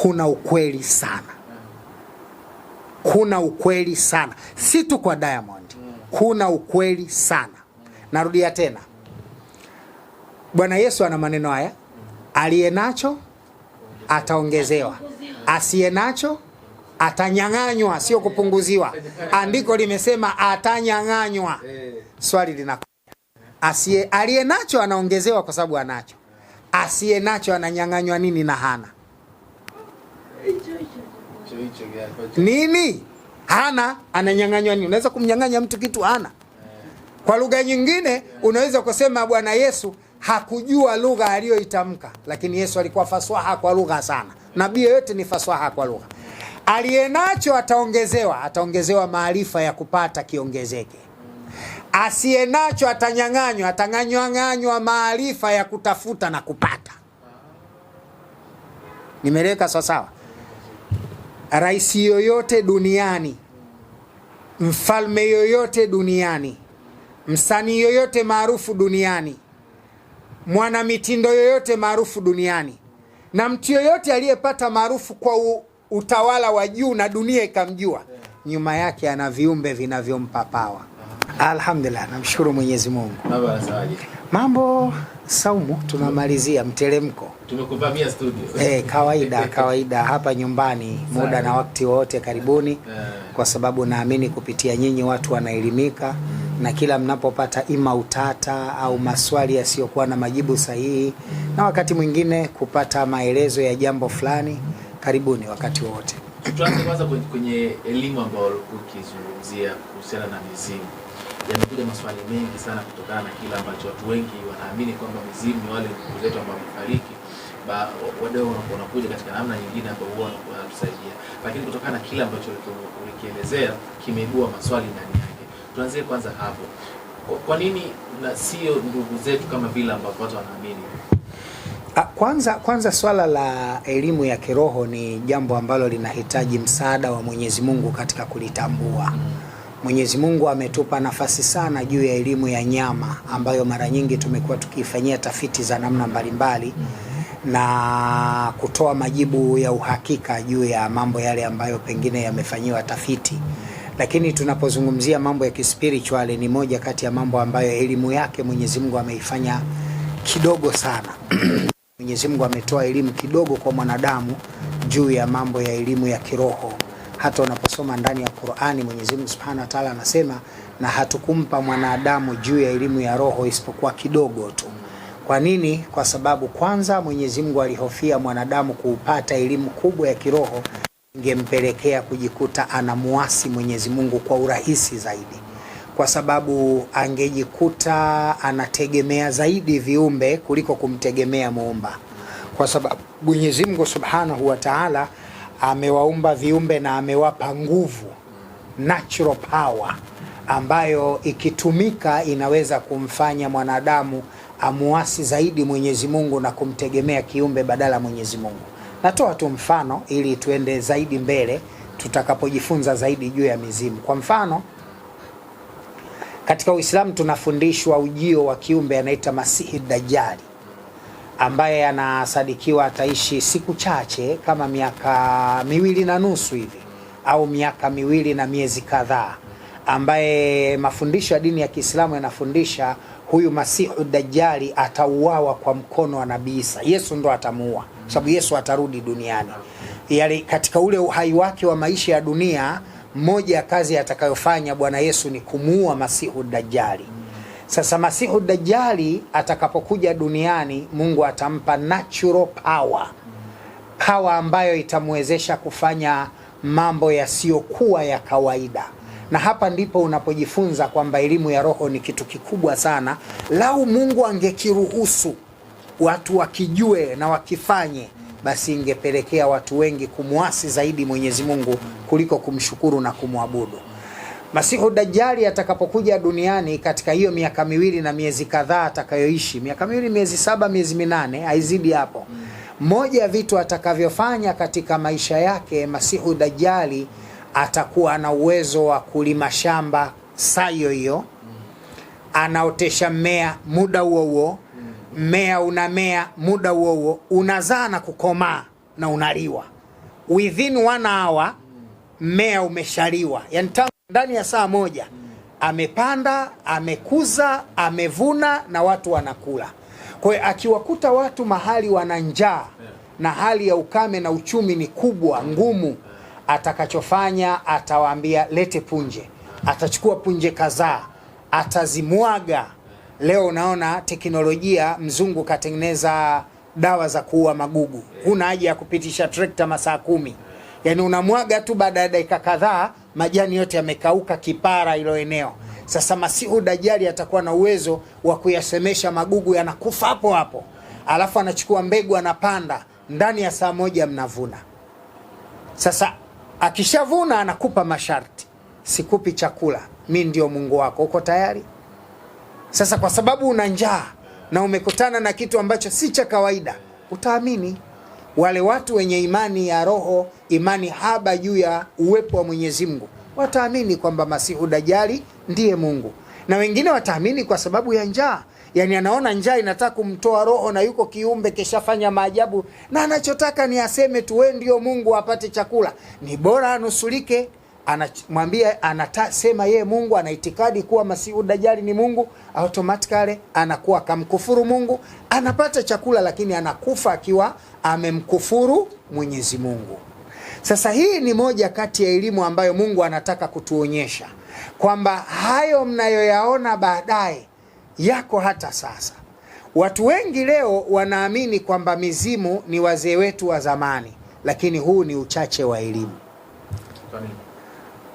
kuna ukweli sana. Kuna ukweli sana. Si tu kwa Diamond. Kuna ukweli sana. Narudia tena. Bwana Yesu ana maneno haya. Aliye nacho ataongezewa. Asiye nacho atanyang'anywa, sio kupunguziwa. Andiko limesema atanyang'anywa. Swali linakuja. Aliye nacho anaongezewa kwa sababu anacho. Asiye nacho ananyang'anywa nini na hana? Nini? Hana, ananyang'anywa nini? Unaweza kumnyang'anya mtu kitu hana? Kwa lugha nyingine unaweza kusema Bwana Yesu hakujua lugha aliyoitamka, lakini Yesu alikuwa faswaha kwa lugha sana. Nabii yote ni faswaha kwa lugha. Aliye nacho ataongezewa maarifa ya kupata kiongezeke. Asiye nacho atanyang'anywa maarifa ya kutafuta na kupata. Nimeleka sawa? Rais yoyote duniani, mfalme yoyote duniani, msanii yoyote maarufu duniani, mwana mitindo yoyote maarufu duniani, na mtu yoyote aliyepata maarufu kwa utawala wa juu na dunia ikamjua, nyuma yake ana viumbe vinavyompa pawa. Alhamdulillah, namshukuru Mwenyezi Mungu. Mambo saumu, tunamalizia mteremko. Tumekuvamia studio. Kawaida hapa nyumbani, muda na wakati wote karibuni. Kwa sababu naamini kupitia nyinyi watu wanaelimika, na kila mnapopata ima utata au maswali yasiyokuwa na majibu sahihi, na wakati mwingine kupata maelezo ya jambo fulani, karibuni wakati wote. Tuanze kwanza kwenye elimu ambayo ukizungumzia kuhusiana na mizimu. Yamekuja maswali mengi sana kutokana na kila ambacho watu wengi wanaamini kwamba mizimu ni wale ndugu zetu ambao wamefariki. Wadau wanakuja katika namna nyingine hapo huwa wanatusaidia. Lakini kutokana na kila ambacho ulikielezea kimeibua maswali ndani yake. Tuanzie kwanza hapo. Kwa nini na sio ndugu zetu kama vile ambavyo watu wanaamini? Kwanza swala la elimu ya kiroho ni jambo ambalo linahitaji msaada wa Mwenyezi Mungu katika kulitambua. Mwenyezi Mungu ametupa nafasi sana juu ya elimu ya nyama ambayo mara nyingi tumekuwa tukifanyia tafiti za namna mbalimbali na kutoa majibu ya uhakika juu ya mambo yale ambayo pengine yamefanyiwa tafiti. Lakini tunapozungumzia mambo ya kispiritual ni moja kati ya mambo ambayo elimu yake Mwenyezi Mungu ameifanya kidogo sana. Mwenyezi Mungu ametoa elimu kidogo kwa mwanadamu juu ya mambo ya elimu ya kiroho. Hata unaposoma ndani ya Qur'ani, Mwenyezi Mungu Subhanahu wa Ta'ala anasema, na hatukumpa mwanadamu juu ya elimu ya roho isipokuwa kidogo tu. Kwa nini? Kwa sababu kwanza Mwenyezi Mungu alihofia mwanadamu kupata elimu kubwa ya kiroho ingempelekea kujikuta anamuasi Mwenyezi Mungu kwa urahisi zaidi. Kwa sababu angejikuta anategemea zaidi viumbe kuliko kumtegemea Muumba. Kwa sababu Mwenyezi Mungu Subhanahu wa Ta'ala amewaumba viumbe na amewapa nguvu, natural power, ambayo ikitumika inaweza kumfanya mwanadamu amuasi zaidi Mwenyezi Mungu na kumtegemea kiumbe badala Mwenyezi Mungu. Natoa tu mfano ili tuende zaidi mbele tutakapojifunza zaidi juu ya mizimu. Kwa mfano, katika Uislamu tunafundishwa ujio wa kiumbe anaitwa Masihi Dajjali, ambaye anasadikiwa ataishi siku chache kama miaka 2.5 hivi au miaka 2 na miezi kadhaa, ambaye mafundisho ya dini ya Kiislamu yanafundisha huyu Masihu Dajjali atauawa kwa mkono wa Nabii Isa. Yesu ndo atamuua, sababu Yesu atarudi duniani. Yale katika ule uhai wake wa maisha ya dunia, moja ya kazi atakayofanya Bwana Yesu ni kumuua Masihu Dajjali. Sasa Masihu Dajjali atakapokuja duniani, Mungu atampa natural power ambayo itamwezesha kufanya mambo yasiyokuwa ya kawaida. Na hapa ndipo unapojifunza kwamba elimu ya roho ni kitu kikubwa sana. Lau Mungu angekiruhusu watu wakijue na wakifanye, basi ingepelekea watu wengi kumuasi zaidi Mwenyezi Mungu kuliko kumshukuru na kumwabudu. Masihu Dajjali atakapokuja duniani katika hiyo miaka 2 na miezi kadhaa atakayoishi, miaka 2, miezi 7, miezi 8, haizidi hapo. Moja ya vitu atakavyofanya katika maisha yake, Masihu Dajjali atakuwa na uwezo wa kulima shamba saa hiyo, anaotesha mmea muda huo, mmea unamea muda huo, unazaa na kukomaa na unaliwa. within 1 hour mmea umeshaliwa, yani ndani ya saa moja amepanda, amekuza, amevuna na watu wanakula. Kwa hiyo akiwakuta watu mahali wana njaa na hali ya ukame na uchumi ni kubwa ngumu, atakachofanya atawaambia lete punje. Atachukua punje kadhaa, atazimwaga. Leo unaona teknolojia, mzungu katengeneza dawa za kuua magugu. Huna haja ya kupitisha trekta masaa 10. Yani unamwaga tu, baada ya dakika kadhaa majani yote yamekauka, kipara hilo eneo. Sasa Masihu Dajjali atakuwa na uwezo wa kuyasemesha magugu, yanakufa hapo hapo. Alafu anachukua mbegu, anapanda, ndani ya saa moja mnavuna. Sasa akishavuna anakupa masharti, sikupi chakula, mi ndio Mungu wako, uko tayari? Sasa kwa sababu una njaa na umekutana na kitu ambacho si cha kawaida, utaamini. Wale watu wenye imani ya roho, imani haba juu ya uwepo wa Mwenyezi Mungu, wataamini kwamba Masihu Dajjali ndiye Mungu. Na wengine wataamini kwa sababu ya njaa. Yani anaona njaa inataka kumtoa roho, na yuko kiumbe keshafanya maajabu, na anachotaka ni aseme tu wewe ndio Mungu, apate chakula. Ni bora anusulike. Anamwambia, anasema yeye Mungu, ana itikadi kuwa Masihu Dajjali ni Mungu, automatically anakuwa kamkufuru Mungu, anapata chakula lakini anakufa akiwa amemkufuru Mwenyezi Mungu. Sasa hii ni moja kati ya elimu ambayo Mungu anataka kutuonyesha kwamba hayo mnayoyaona baadaye yako hata sasa. Watu wengi leo wanaamini kwamba mizimu ni wazee wetu wa zamani, lakini huu ni uchache wa elimu.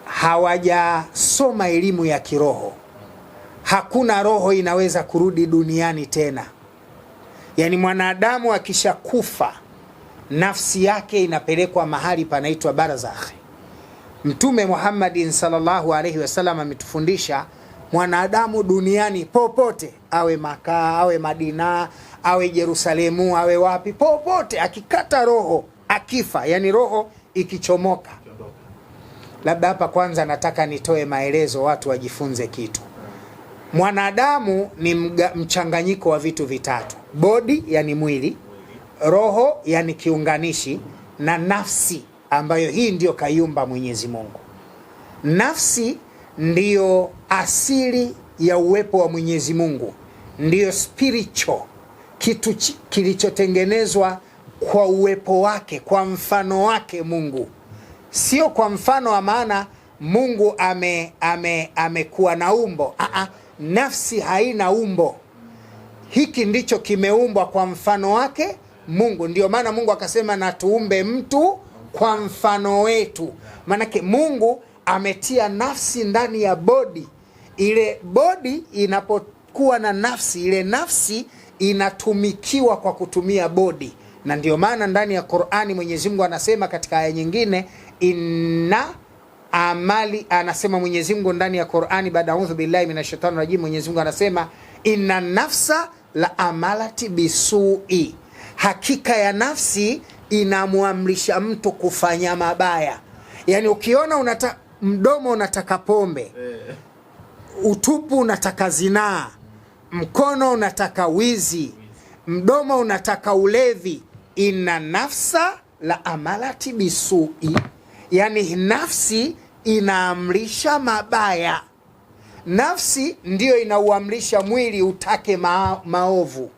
Hawajasoma elimu ya kiroho. Hakuna roho inaweza kurudi duniani tena. Yani mwanadamu akishakufa, nafsi yake inapelekwa mahali panaitwa barzakh. Mtume Muhammadin sallallahu alaihi wasallam ametufundisha mwanadamu duniani popote, awe Makaa, awe Madina, awe Yerusalemu, awe wapi, popote akikata roho, akifa, yani roho ikichomoka. Labda hapa kwanza nataka nitoe maelezo, watu wajifunze kitu. Mwanadamu ni mchanganyiko wa vitu vitatu: body, yani mwili; roho, yani kiunganishi; na nafsi, ambayo hii ndiyo kaiumba Mwenyezi Mungu. Nafsi ndiyo asili ya uwepo wa Mwenyezi Mungu, ndiyo spiritual, kitu kilichotengenezwa kwa uwepo wake, kwa mfano wake Mungu. Sio kwa mfano wa maana Mungu amekuwa na umbo. Nafsi haina umbo. Hiki ndicho kimeumbwa kwa mfano wake Mungu. Ndio maana Mungu akasema na tuumbe mtu kwa mfano wetu. Maanake Mungu ametia nafsi ndani ya bodi. Ile bodi inapokuwa na nafsi, ile nafsi inatumikiwa kwa kutumia bodi. Na ndio maana ndani ya Qur'ani Mwenyezi Mungu anasema katika aya nyingine, inna amali, anasema Mwenyezi Mungu ndani ya Qur'ani, baada a'udhu billahi minashaitani rajim, Mwenyezi Mungu anasema inna nafsa la amalati bisui, hakika ya nafsi inamuamrisha mtu kufanya mabaya. Yani ukiona mdomo unataka pombe, utupu unataka zinaa, mkono unataka wizi, mdomo unataka ulevi, inna nafsa la amalati bisui, yani nafsi inaamrisha mabaya. Nafsi ndiyo inauamrisha mwili utake maovu.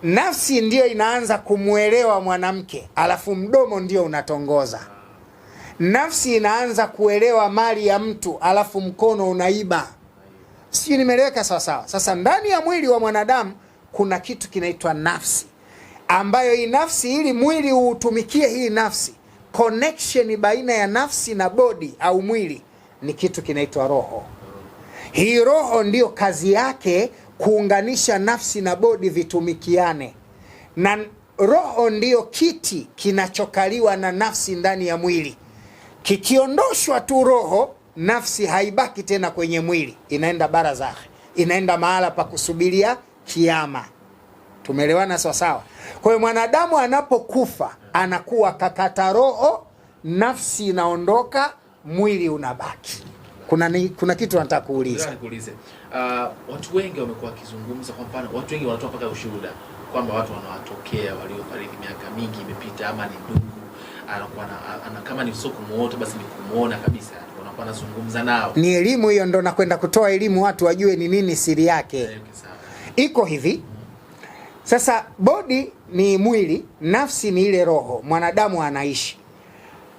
Nafsi ndiyo inaanza kumuelewa mwanamke, alafu mdomo ndiyo unatongoza. Nafsi inaanza kuelewa mali ya mtu, alafu mkono unaiba. Sijui nimeeleweka sawa sawa? Sasa ndani ya mwili wa mwanadamu kuna kitu kinaitwa nafsi, ambayo hii nafsi, ili mwili uutumikie hii nafsi, connection baina ya nafsi na body au mwili ni kitu kinaitwa roho. Hii roho ndiyo kazi yake kuunganisha nafsi na body vitumikiane, na roho ndiyo kiti kinachokaliwa na nafsi ndani ya mwili. Kikiondoshwa tu roho, nafsi haibaki tena kwenye mwili, inaenda barazakh, inaenda mahala pa kusubiria kiyama. Tumeelewana sawa sawa? Kwa hiyo mwanadamu anapokufa anakuwa kakata roho, nafsi inaondoka, mwili unabaki. Kuna kitu nataka kuuliza. Watu wengi wamekuwa wakizungumza, kwa mfano watu wengi wanatoa mpaka ushuhuda kwamba watu wanawatokea waliofariki miaka mingi imepita, ama ni ndugu anakuwa kama ni sio kumuota basi ni kumuona kabisa, anakuwa anazungumza nao. Ni elimu hiyo, ndo nakwenda kutoa elimu watu wajue ni nini siri yake. Iko hivi. Sasa body ni mwili, nafsi ni ile roho mwanadamu anaishi.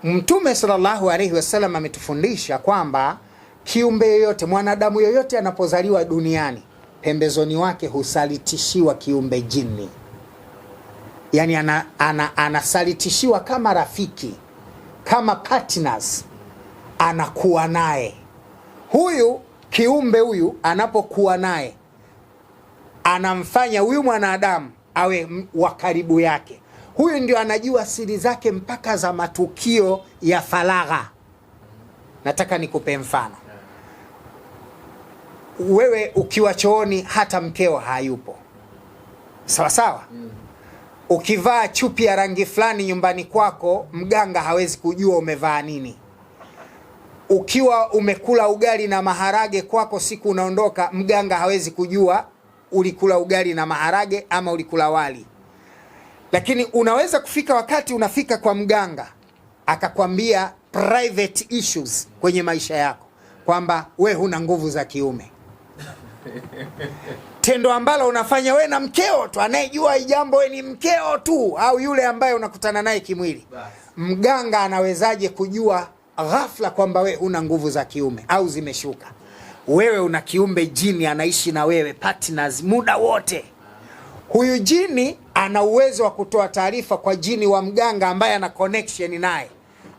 Mtume sallallahu alaihi wasallam ametufundisha kwamba kiumbe yoyote, mwanadamu yoyote anapozaliwa duniani, pembezoni wake husalitishiwa kiumbe jini. Yani anasalitishiwa kama rafiki, kama partners, anakuwa naye. Huyu kiumbe huyu anapokuwa naye anamfanya huyu mwanadamu awe wa karibu yake. Huyu ndio anajua siri zake mpaka za matukio ya faragha. Nataka nikupe mfano. Wewe ukiwa chooni hata mkeo hayupo. Sawa sawa? Ukivaa chupi ya rangi fulani nyumbani kwako, mganga hawezi kujua umevaa nini. Ukiwa umekula ugali na maharage kwako, siku unaondoka, mganga hawezi kujua ulikula ugali na maharage ama ulikula wali. Lakini unaweza kufika wakati unafika kwa mganga akakwambia private issues kwenye maisha yako, kwamba we huna nguvu za kiume. Tendo ambalo unafanya we na mkeo tu, anayejua jambo we ni mkeo tu, au yule ambaye unakutana naye kimwili. Mganga anawezaje kujua ghafla kwamba we huna nguvu za kiume au zimeshuka? Wewe una kiumbe jini anaishi na wewe, partners muda wote. Huyu jini ana uwezo wa kutoa taarifa kwa jini wa mganga ambaye ana connection naye,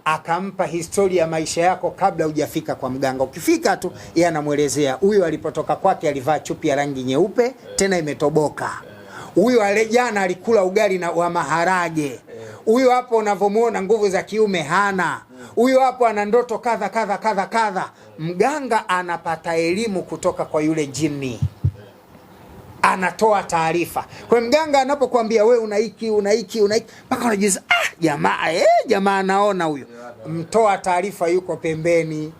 akampa historia ya maisha yako kabla hujafika kwa mganga. Ukifika tu yeye anamuelezea, huyu alipotoka kwake alivaa chupi ya rangi nyeupe tena imetoboka. Huyu jana alikula ugali na wa maharage. Huyu hapo unavomuona nguvu za kiume hana. Huyu hapo ana ndoto kadha kadha kadha kadha. Mganga anapata elimu kutoka kwa yule jini, anatoa taarifa. Kwa mganga anapokuambia we una hiki mpaka unajiza jamaa anaona huyo. Mtoa taarifa yuko pembeni.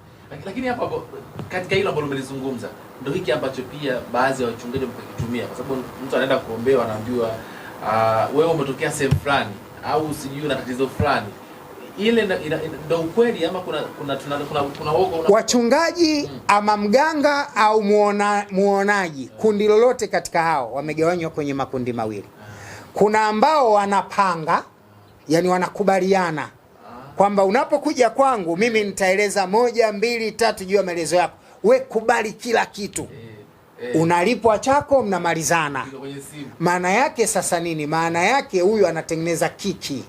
Lakini hapo katika hilo ambalo umelizungumza ndio hiki ambacho pia baadhi ya wachungaji wanakitumia, kwa sababu mtu anaenda kuombewa anaambiwa wewe umetokea sehemu fulani au sijui una tatizo fulani. Ile ndio ukweli ama kuna wogo wachungaji ama mganga au muonaji? Kundi lolote katika hao wamegawanywa kwenye makundi mawili. Kuna ambao wanapanga, yani wanakubaliana kwamba unapokuja kwangu mimi nitaeleza 1 2 3 juu ya maelezo yako, we kubali kila kitu. Unalipwa chako, mnamalizana. Maana yake sasa nini? Maana yake huyu anatengeneza kiki.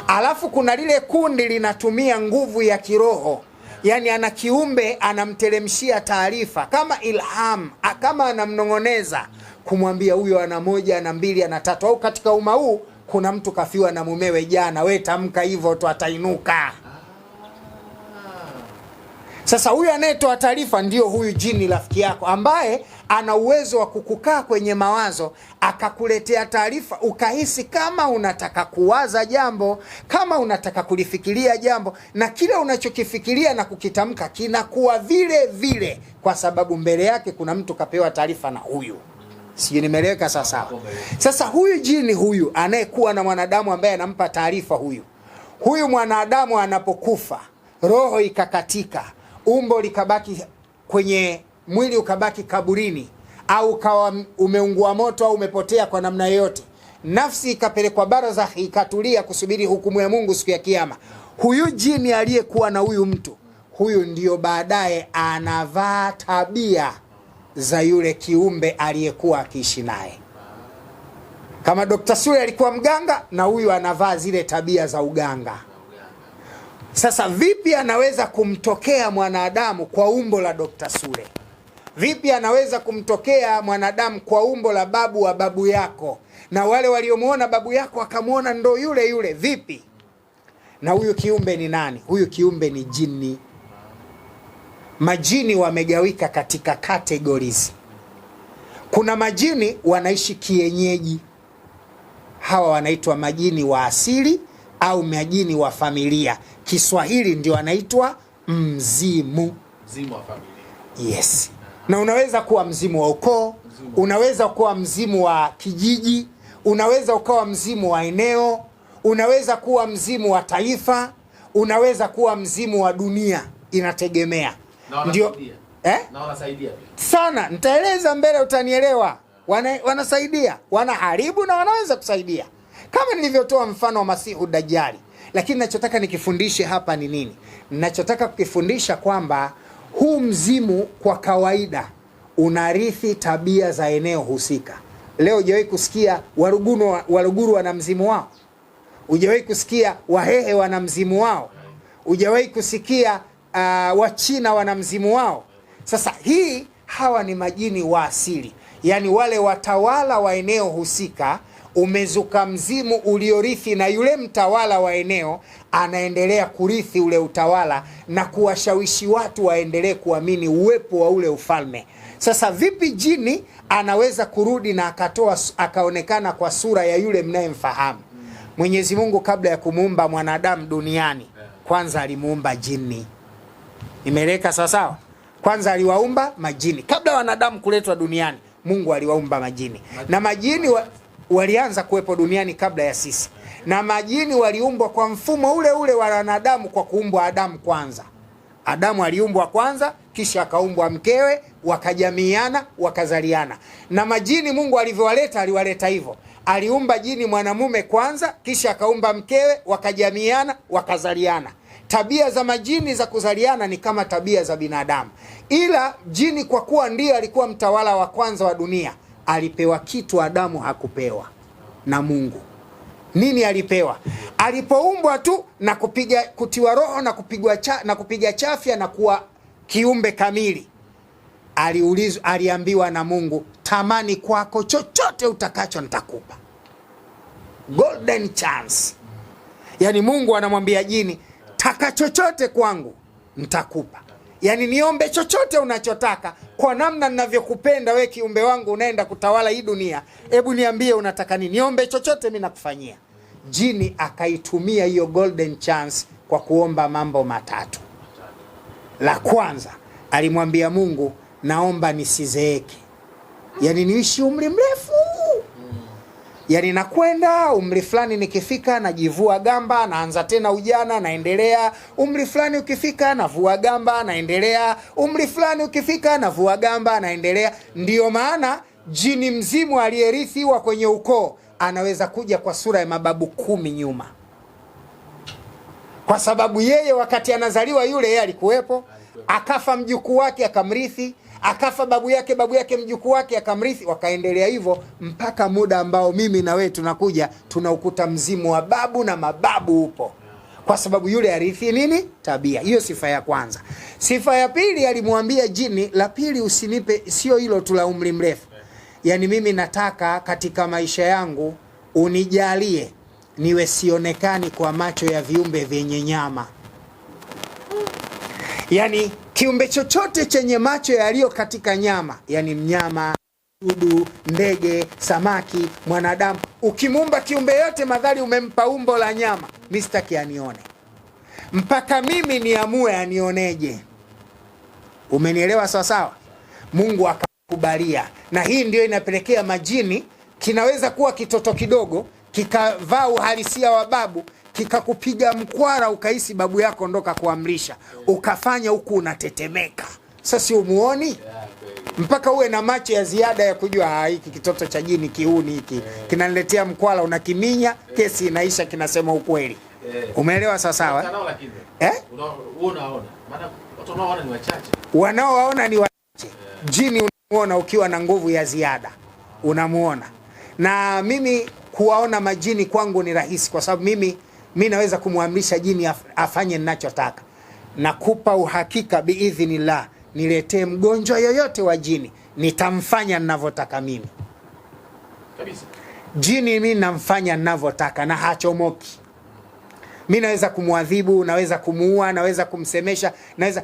Alafu kuna lile kundi linatumia nguvu ya kiroho, yani ana kiumbe anamteremshia taarifa kama ilham, kama anamnongoneza kumwambia huyo ana 1 ana 2 ana 3, au katika umma huu kuna mtu kafiwa na mumewe jana, we tamka hivyo tu atainuka. Sasa huyu anayetoa taarifa ndio huyu jini rafiki yako, ambaye ana uwezo wa kukukaa kwenye mawazo akakuletea taarifa ukahisi kama unataka kuwaza jambo, kama unataka kulifikiria jambo, na kile unachokifikiria na kukitamka kinakuwa vile vile, kwa sababu mbele yake kuna mtu kapewa taarifa na huyu. Sijui nimeeleweka sasa? Sasa huyu jini huyu anayekuwa na mwanadamu ambaye anampa taarifa huyu mwanadamu anapokufa, roho ikakatika, umbo likabaki kwenye mwili ukabaki kaburini, au kawa umeungua moto au umepotea kwa namna yoyote, nafsi ikapelekwa barzakh ikatulia kusubiri hukumu ya Mungu siku ya kiyama. Huyu jini aliyekuwa na huyu mtu, huyu ndio baadaye anavaa tabia za yule kiumbe aliyekuwa akiishi naye. Kama Dr. Sule alikuwa mganga, na huyu anavaa zile tabia za uganga. Sasa vipi anaweza kumtokea mwanadamu kwa umbo la Dr. Sule? Vipi anaweza kumtokea mwanadamu kwa umbo la babu wa babu yako, na wale waliomuona babu yako akamuona ndo yule yule? Vipi? Na huyu kiumbe ni nani? Huyu kiumbe ni jini. Majini wamegawika katika categories. Kuna majini wanaishi kienyeji, hawa wanaitwa majini wa asili au majini wa familia. Kiswahili ndio wanaitwa mzimu. Mzimu wa familia. Yes. Na unaweza kuwa mzimu wa ukoo, unaweza kuwa mzimu wa kijiji, unaweza ukawa mzimu wa eneo, unaweza kuwa mzimu wa taifa, unaweza kuwa mzimu wa dunia, inategemea. Ndio na wanasaidia sana, nitaeleza mbele utanielewa. Wanasaidia, wanaharibu na wanaweza kusaidia, kama nilivyotoa mfano wa Masihu Dajjali. Lakini ninachotaka nikifundishe hapa ni nini? Ninachotaka kukifundisha kwamba huu mzimu kwa kawaida unarithi tabia za eneo husika. Leo hujawahi kusikia Waluguru wana mzimu wao? Hujawahi kusikia Wahehe wana mzimu wao? Hujawahi kusikia Wachina wana mzimu wao? Sasa hawa ni majini wa asili, yani wale watawala wa eneo husika. Umezuka mzimu uliorithi na yule mtawala wa eneo anaendelea kurithi ule utawala na kuwashawishi watu waendelee kuamini uwepo wa ule ufalme. Sasa vipi jini anaweza kurudi na akaonekana kwa sura ya yule mnayemfahamu? Mwenyezi Mungu kabla ya kumuumba mwanadamu duniani, kwanza alimuumba jini. Imeleka sawa sawa? Kwanza aliwaumba majini. Kabla wanadamu kuletwa duniani, Mungu aliwaumba majini. Na majini walianza kuwepo duniani kabla ya sisi. Na majini waliumbwa kwa mfumo ule ule wa wanadamu, kwa kuumbwa Adamu kwanza. Adamu aliumbwa kwanza, kisha akaumbwa mkewe, wakajamiana, wakazaliana. Na majini Mungu alivyowaleta, aliwaleta hivyo. Aliumba jini mwanamume kwanza, kisha akaumba mkewe, wakajamiana, wakazaliana. Tabia za majini za kuzaliana ni kama tabia za binadamu. Ila jini kwa kuwa ndiye alikuwa mtawala wa kwanza wa dunia, alipewa kitu Adamu hakupewa na Mungu. Nini alipewa? Alipoumbwa tu na kutiwa roho na kupiga chafya na kuwa kiumbe kamili, aliambiwa na Mungu, tamani kwako chochote utakacho nitakupa. Golden chance. Yani Mungu anamwambia jini, taka chochote kwangu nitakupa. Yani niombe chochote unachotaka, kwa namna ninavyokupenda we kiumbe wangu unaenda kutawala hii dunia. Hebu niambie unataka nini? Niombe chochote mimi nakufanyia. Jini akaitumia hiyo golden chance kwa kuomba mambo matatu. La kwanza, alimwambia Mungu, naomba nisizeeke. Yani niishi umri mrefu. Yani nakwenda umri fulani, nikifika najivua gamba, naanza tena ujana, naendelea. Umri fulani ukifika navua gamba, naendelea. Umri fulani ukifika navua gamba, naendelea. Ndiyo maana jini mzimu aliyerithiwa kwenye ukoo anaweza kuja kwa sura ya mababu 10 nyuma. Kwa sababu yeye wakati anazaliwa yule yeye alikuwepo, akafa mjukuu wake akamrithi, akafa babu yake mjukuu wake akamrithi, wakaendelea hivyo mpaka muda ambao mimi na wewe tunakuja tunaukuta mzimu wa babu na mababu upo. Kwa sababu yule arithi nini? Tabia. Hiyo sifa ya kwanza. Sifa ya pili, alimwambia jini, la pili usinipe, sio hilo tu la umri mrefu. Yani mimi nataka katika maisha yangu unijalie niwe sionekani kwa macho ya viumbe vyenye nyama. Yani kiumbe chochote chenye macho yaliyo katika nyama, yani mnyama, dudu, ndege, samaki, mwanadamu, ukimuumba kiumbe yote madhali umempa umbo la nyama, mimi sitaki anione. Mpaka mimi niamue anioneje. Umenielewa sawa sawa? Mungu akakubalia. Na hii ndio inapelekea majini, kinaweza kuwa kitoto kidogo, kikavaa uhalisia wa babu, kikakupiga mkwara ukahisi babu yako ndo kakuamrisha, ukafanya huku unatetemeka. Sasa umuoni? Mpaka uwe na macho ya ziada ya kujua hiki kitoto cha jini kiuni hiki kinaniletea mkwara, unakiminya, kesi inaisha, kinasema ukweli. Umeelewa sawa sawa? Unaona maana watu wanaoona ni wachache. Wanaoona ni wachache. Jini unamuona ukiwa na nguvu ya ziada. Unamuona. Na mimi kuwaona majini kwangu ni rahisi, kwa sababu mimi naweza kumwamrisha jini afanye ninachotaka. Nakupa uhakika biidhnillah, niletee mgonjwa yoyote wa jini, nitamfanya ninavyotaka mimi. Kabisa. Jini mimi namfanya ninavyotaka na hachomoki. Mimi naweza kumwadhibu, naweza kumuua, naweza kumsemesha, naweza.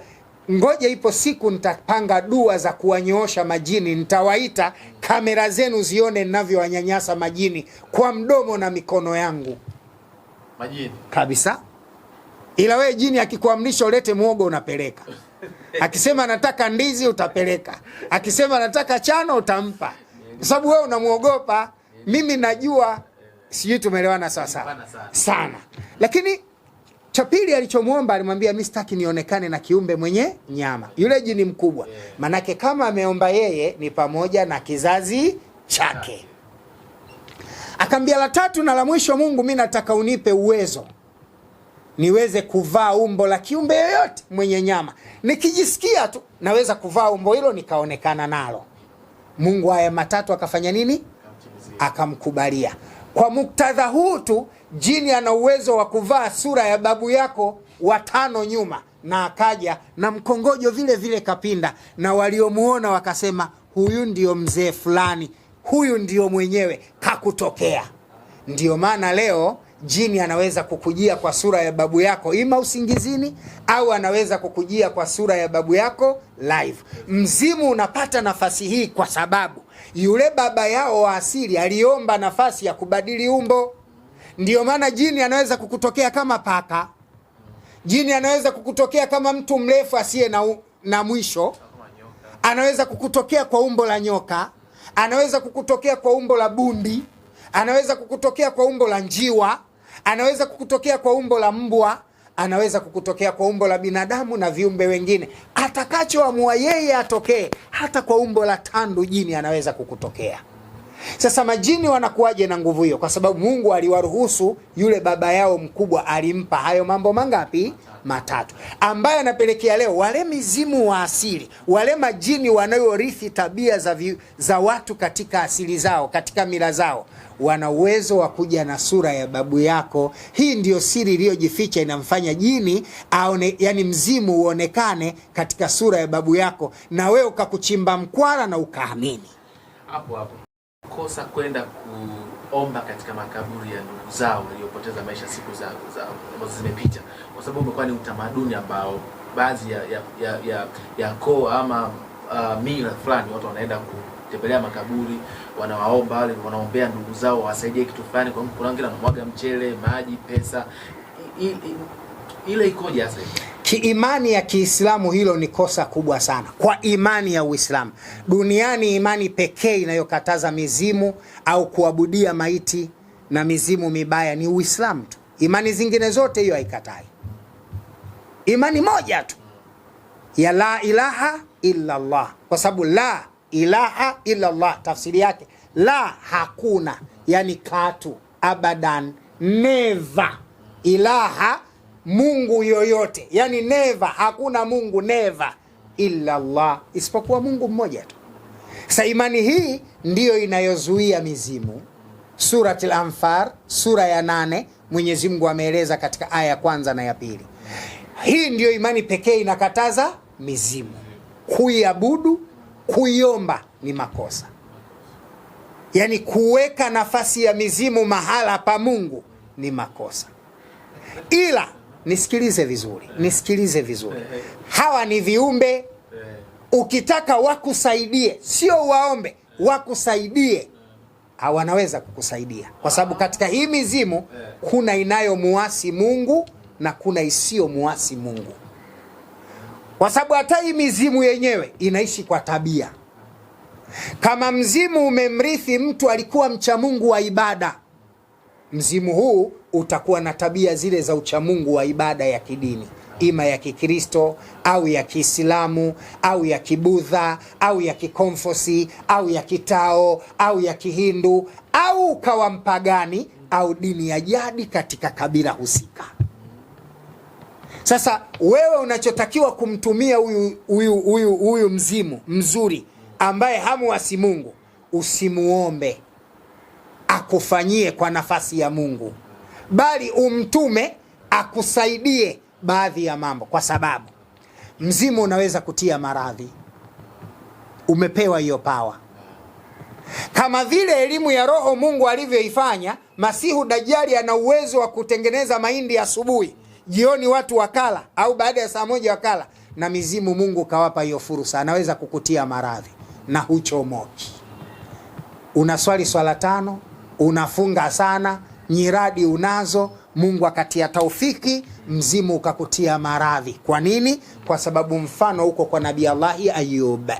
Ngoja ipo siku nitapanga dua za kuwanyoosha majini, nitawaita kamera zenu zione ninavyowanyanyasa majini kwa mdomo na mikono yangu. Majini. Kabisa. Ila we jini akikuamrisha ulete muogo unapeleka. Akisema nataka ndizi utapeleka. Akisema nataka chano utampa. Kwa sababu wewe unamuogopa. Mimi najua Sijui tumeelewana sasa sana. Lakini cha pili alichomuomba, alimwambia mimi sitaki nionekane na kiumbe mwenye nyama. Yule jini mkubwa. Manake kama ameomba yeye ni pamoja na kizazi chake. Akamwambia la tatu na la mwisho, Mungu mimi nataka unipe uwezo niweze kuvaa umbo la kiumbe yoyote mwenye nyama. Nikijisikia tu naweza kuvaa umbo hilo nikaonekana nalo. Mungu haya matatu akafanya nini? Akamkubalia. Kwa muktadha huu tu jini ana uwezo wa kuvaa sura ya babu yako watano nyuma, na akaja na mkongojo vile vile kapinda, na waliomuona wakasema huyu ndio mzee fulani, huyu ndio mwenyewe kakutokea. Ndio maana leo jini anaweza kukujia kwa sura ya babu yako ima usingizini, au anaweza kukujia kwa sura ya babu yako live. Mzimu unapata nafasi hii kwa sababu yule baba yao wa asili aliomba nafasi ya kubadili umbo. Ndio maana jini anaweza kukutokea kama paka. Jini anaweza kukutokea kama mtu mrefu asiye na mwisho. Anaweza kukutokea kwa umbo la nyoka. Anaweza kukutokea kwa umbo la bundi. Anaweza kukutokea kwa umbo la njiwa. Anaweza kukutokea kwa umbo la mbwa. Anaweza kukutokea kwa umbo la binadamu na viumbe wengine. Atakachoamua yeye atokee. Hata kwa umbo la tandu jini anaweza kukutokea. Sasa majini wanakuwaje na nguvu hiyo? Kwa sababu Mungu aliwaruhusu, yule baba yao mkubwa alimpa hayo mambo mangapi? Matatu, ambaye anapelekea leo wale mizimu wa asili, wale majini wanayorithi tabia za watu katika asili zao, katika mila zao, wana uwezo wa kuja na sura ya babu yako. Hii ndio siri iliyojificha inamfanya jini aone, yani mzimu uonekane katika sura ya babu yako, na wewe ukakuchimba mkwara na ukaamini. Hapo kosa kwenda kuomba katika makaburi ya ndugu zao waliopoteza maisha siku zao ambazo zimepita, kwa sababu umekuwa ni utamaduni ambao baadhi ya koo ama mila fulani watu wanaenda kutembelea makaburi, wanawaomba wale, wanaombea ndugu zao wasaidie kitu fulani. Kwa kuna wengine wanamwaga mchele, maji, pesa. Ile ikoje hasa? Kiimani ya Kiislamu hilo ni kosa kubwa sana. Kwa imani ya Uislamu, duniani imani pekee inayokataza mizimu au kuabudia maiti na mizimu mibaya ni Uislamu tu. Imani zingine zote hiyo haikatai. Imani moja tu ya la ilaha illa Allah, kwa sababu la ilaha illa Allah tafsiri yake la, hakuna, yani katu, abadan, never. Ilaha, Mungu yoyote, yani never, hakuna Mungu, never, illa Allah, isipokuwa Mungu mmoja tu. Sasa imani hii ndiyo inayozuia mizimu. Suratul Anfal sura ya 8 Mwenyezi Mungu ameeleza katika aya ya kwanza na ya pili. Hii ndiyo imani pekee inakataza mizimu. Kuiabudu, kuiomba ni makosa. Yani kuweka nafasi ya mizimu mahala pa Mungu ni makosa. Ila nisikilize vizuri. Hawa ni viumbe. Ukitaka wakusaidie, sio waombe, wakusaidie, wanaweza kukusaidia. Kwa sababu katika hii mizimu kuna inayomuasi Mungu na kuna isiyo muasi Mungu. Kwa sababu hata hii mizimu yenyewe inaishi kwa tabia. Kama mzimu umemrithi mtu alikuwa mcha Mungu wa ibada, mzimu huu utakuwa na tabia zile za uchamungu wa ibada ya kidini, ima ya Kikristo au ya Kiislamu au ya Kibudha au ya Kikonfusi au ya Kitao au ya Kihindu au ukawa mpagani au dini ya jadi katika kabila husika. Sasa wewe unachotakiwa kumtumia huyu mzimu mzuri ambaye hamuasi Mungu, usimuombe akufanyie kwa nafasi ya Mungu, bali umtume akusaidie baadhi ya mambo, kwa sababu mzimu unaweza kutia maradhi. Umepewa hiyo power. Kama vile elimu ya roho Mungu alivyoifanya, Masihu Dajjali ana uwezo wa kutengeneza mahindi asubuhi, jioni watu wakala, au baada ya saa 1 wakala, na mizimu Mungu kawapa hiyo fursa, anaweza kukutia maradhi na huchomoki. Unaswali swala 5, unafunga sana, nyiradi unazo, Mungu akatia taufiki, mzimu ukakutia maradhi. Kwa nini? Kwa sababu mfano huko kwa Nabii Allah Ayub.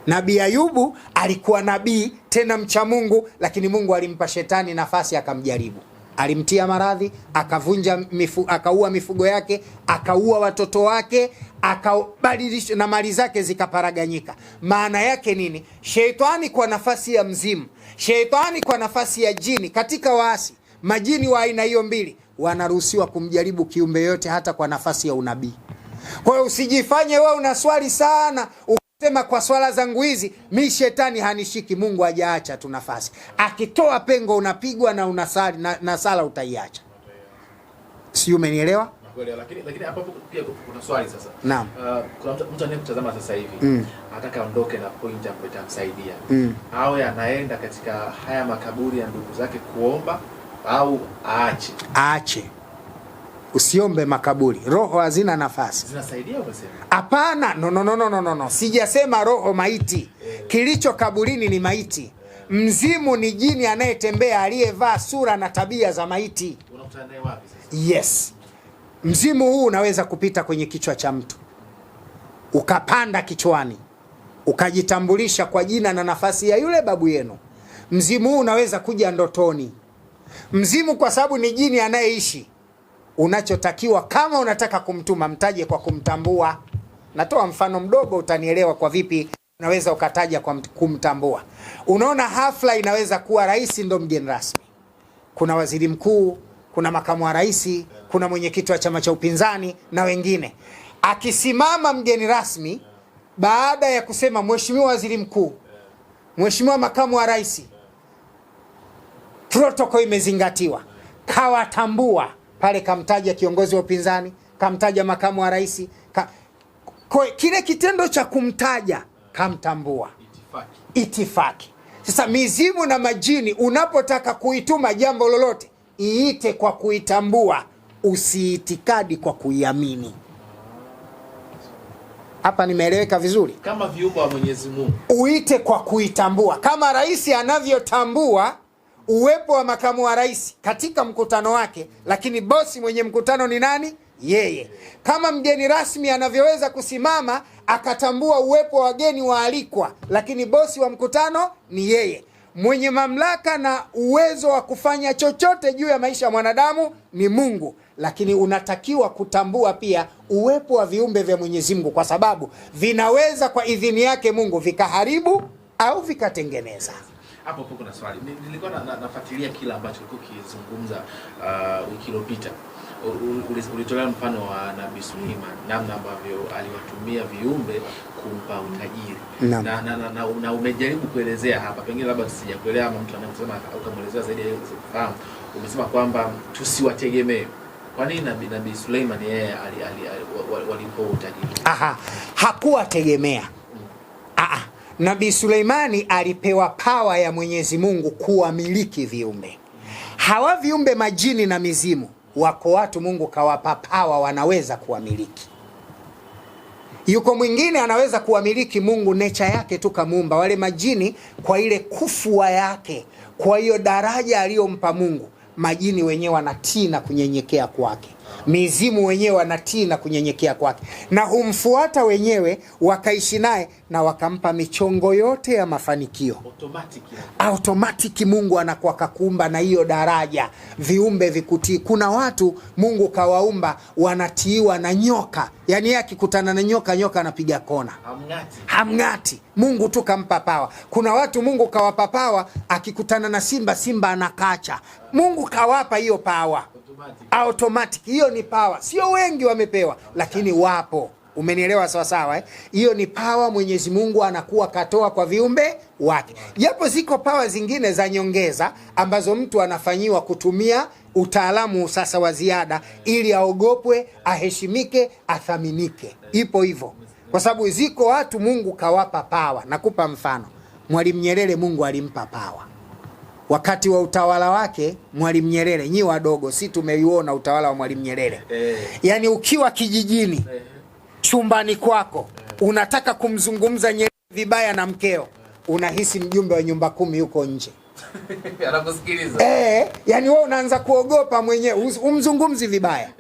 Nabii Ayubu alikuwa nabii tena mcha Mungu, lakini Mungu alimpa shetani nafasi akamjaribu. Alimtia maradhi, akavunja akaua mifugo yake, akaua watoto wake, akabadilisha na mali zake zikaparaganyika. Maana yake nini? Shetani kwa nafasi ya mzimu, shetani kwa nafasi ya jini. Katika waasi, majini wa aina hiyo mbili wanaruhusiwa kumjaribu kiumbe yote, hata kwa nafasi ya unabii. Kwa hiyo usijifanye wewe unaswali sana ukasema kwa swala zangu hizi mi shetani hanishiki. Mungu hajaacha tu nafasi, akitoa pengo unapigwa na unasali na sala utaiacha. Si umenielewa? Lakini hapo pia kuna swali sasa. Naam. Kuna mtu anayekutazama sasa hivi anataka aondoke na point ambayo itamsaidia. Awe anaenda katika haya makaburi ya ndugu zake kuomba au aache? Aache. Usiombe makaburi, roho hazina nafasi. Zinasaidia unasema? Hapana, no. Sijasema roho maiti. Kilicho kaburini ni maiti. Mzimu ni jini anayetembea aliyevaa sura na tabia za maiti. Unakutana naye wapi sasa? Yes. Mzimu huu unaweza kupita kwenye kichwa cha mtu, ukapanda kichwani, ukajitambulisha kwa jina na nafasi ya yule babu yenu. Mzimu huu unaweza kuja ndotoni. Mzimu kwa sababu ni jini anayeishi, unachotakiwa kama unataka kumtuma, mtaje kwa kumtambua. Natoa mfano mdogo utanielewa kwa vipi unaweza ukataja kwa kumtambua. Unaona, hafla inaweza kuwa rais ndo mgeni rasmi, kuna waziri mkuu, kuna makamu wa rais, kuna mwenyekiti wa chama cha upinzani na wengine. Akisimama mgeni rasmi, baada ya kusema mheshimiwa waziri mkuu, mheshimiwa makamu wa rais, protocol imezingatiwa, kawatambua pale, kamtaja kiongozi wa upinzani, kamtaja makamu wa rais, kile kitendo cha kumtaja kamtambua. Itifaki. Sasa mizimu na majini, unapotaka kuituma jambo lolote, iite kwa kuitambua, usiitikadi kwa kuiamini. Hapa nimeeleweka vizuri? Kama viumbe wa Mwenyezi Mungu, uite kwa kuitambua, kama rais anavyotambua uwepo wa makamu wa rais katika mkutano wake, lakini bosi mwenye mkutano ni nani? Yeye. Kama mgeni rasmi anavyoweza kusimama akatambua uwepo wa wageni waalikwa, lakini bosi wa mkutano ni yeye. Mwenye mamlaka na uwezo wa kufanya chochote juu ya maisha ya mwanadamu ni Mungu, lakini unatakiwa kutambua pia uwepo wa viumbe vya Mwenyezi Mungu, kwa sababu vinaweza kwa idhini yake Mungu vikaharibu au vikatengeneza. Hapo kuna swali. Nilikuwa nafuatilia kila ambacho ulikuwa ukizungumza wiki iliyopita. Ulitolea mfano wa Nabii Suleiman, namna ambavyo aliwatumia viumbe kumpa utajiri. Na umejaribu kuelezea hapa, pengine labda sijakuelewa ama mtu anayesema ukamuelezea zaidi ya kufahamu. Umesema kwamba tusiwategemee. Kwa nini Nabii Suleiman yeye walipo utajiri? Hakuwa tegemea. Nabii Suleimani alipewa pawa ya Mwenyezi Mungu kuwamiliki viumbe. Hawa viumbe majini na mizimu, wako watu Mungu kawapa pawa wanaweza kuwamiliki. Yuko mwingine anaweza kuwamiliki, Mungu nature yake tu kamuumba. Wale majini kwa ile kufua yake, kwa hiyo daraja aliyompa Mungu, majini wenyewe wanatii na kunyenyekea kwake. Mizimu wenyewe wanatii na kunyenyekea kwake, na humfuata wakaishi naye na wakampa michongo yote ya mafanikio. Automatic Mungu anakuwa kakuumba na hiyo daraja, viumbe vikutii. Kuna watu Mungu kawaumba wanatiiwa na nyoka, yani yeye akikutana na nyoka anapiga kona, hamngati. Mungu tu kampa pawa. Kuna watu Mungu kawapa pawa, akikutana na simba anakacha. Mungu kawapa hiyo pawa automatic. Hiyo ni pawa, sio wengi wamepewa, lakini wapo. Umenielewa sawa sawa? Hiyo ni pawa Mwenyezi Mungu anakuwa katoa kwa viumbe wake. Japo ziko pawa zingine za nyongeza ambazo mtu anafanyiwa kutumia utaalamu sasa wa ziada, ili aogopwe, aheshimike, athaminike. Ipo hivyo, kwa sababu ziko watu Mungu kawapa pawa. Nakupa mfano, Mwalimu Nyerere Mungu alimpa pawa wakati wa utawala wake. Mwalimu Nyerere, nyi wadogo, si tumeiona utawala wa Mwalimu Nyerere. Yani ukiwa kijijini, chumbani kwako, unataka kumzungumza Nyerere vibaya na mkeo, unahisi mjumbe wa nyumba 10 yuko nje anakusikiliza. Yani wewe unaanza kuogopa mwenyewe, umzungumzi vibaya.